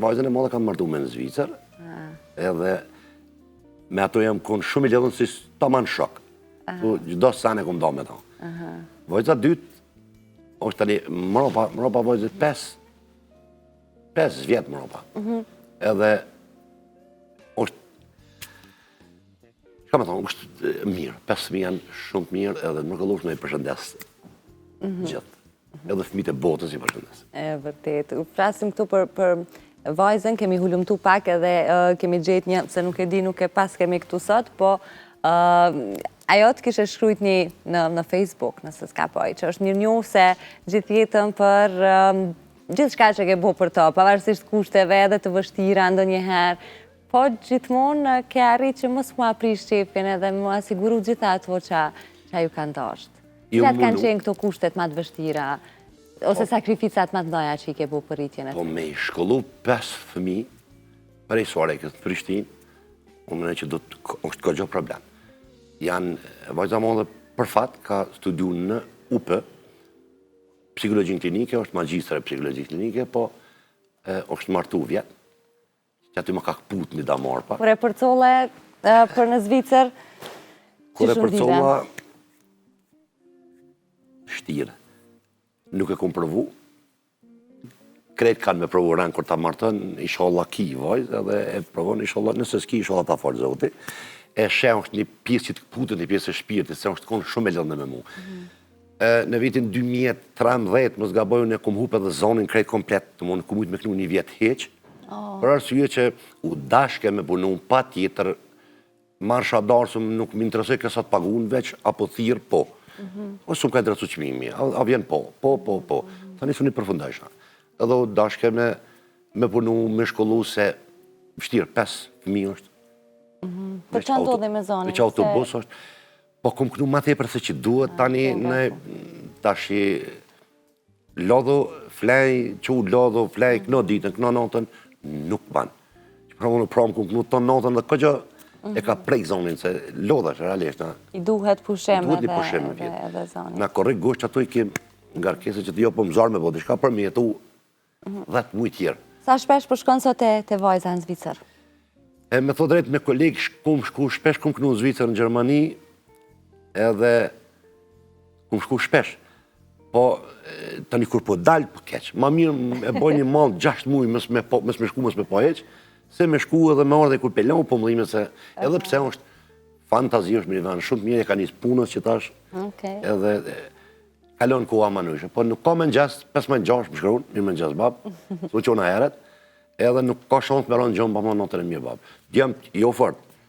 vajzën e madhe kam martu me në Zvicër, edhe me ato jam konë shumë i lidhën si ta man shok. Gjdo sene kom da me ta. Vajza dytë, është tani mropa vajzët 5 vjetë mropa. Edhe është, ka me thonë, është mirë. 5 fëmijë janë shumë të mirë edhe nuk e lush me i përshëndes gjithë. Edhe fëmijët e botës i përshëndes. E vërtet. Flasim këtu për vajzën, kemi hulumtu pak edhe kemi gjetë një, se nuk e di, nuk e pas kemi këtu sot, po ajo të kishe shkrujt një në Facebook, nëse s'ka poj, që është mirënjohur se gjithë jetën për gjithë shka që ke bo për to, pavarësisht kushteve edhe të vështira ndonjëherë, po gjithmonë ke arrit që mos mua aprish qefin edhe mua asiguru gjitha ato që ju kanë dashtë. Cilat kanë qenë këto kushtet ma të vështira, ose sakrificat ma të ndoja që i ke bo për rritjen e të? Po me i shkollu 5 fëmijë, për e suare këtë Prishtinë, unë mëne që është ka gjo problem. Janë vajza madhe për fat, ka studiu në UP, psikologjin klinike, është magjistre psikologjin klinike, po është martu vjetë, që aty më ka këput një damar pa. Kure përcolle për në Zvicër, Kure përcolla, shtirë, nuk e kom përvu, kretë kanë me provu rënë kër ta martën, ishallah ki vajzë, edhe e provon ishallah, nëse s'ki ishallah ta falë zoti, e shenë është një pjesë që të këputën, një pjesë e shpirtit, se është konë shumë e lëndë me mu. Në vitin 2013, mos gaboj, unë e kom hupe dhe zonin krejt komplet, të mund ku mujtë me knu një vjetë heq, për arsye që u dashke me punu pa tjetër, marsha darsëm nuk më interesoj kësa të pagun veç, apo thirë po. O shumë ka interesu qmimi, a vjen po. Ta një një përfundajshna. Edhe u dashke me punu, me shkollu se vështirë, 5 fëmijë është. Për që ndodhe me zonin? Për që autobus është. Po kom kënu ma tepër se që duhet, tani në tashi lodho, flej, që u lodho, flej, këno ditën, këno natën, nuk banë. Që pra unë pramë këmë kënu të natën dhe këgjo e ka prej zonin, se lodha është realisht. I duhet pushem edhe zonin. Na korrekt gosht që ato i kemë ngarkese që të jo po më zarë me bodi, shka për me jetu 10 mujtë tjerë. Sa shpesh për shkon sot të vajza në Zvicër? Me thot drejt me kolegë shpesh kom kënu në Zvicër në Gjermani, edhe kom shku shpesh. Po, tani kur po dalë, po keq. Ma mirë e boj një malë 6 mujë mës me shku, mës me po heq, se me shku edhe me orë dhe kur pelon, po më dhime se edhe pse është fantazi, është mirë vanë, shumë mirë e ka njësë punës që tash, edhe kalon koha manushe. Po nuk ka me në gjesë, 5-6 më shkruun, mirë me në gjesë babë, s'u qona heret, edhe nuk ka shansë me ronë gjonë, pa më notër e mirë babë. Djemë jo fort,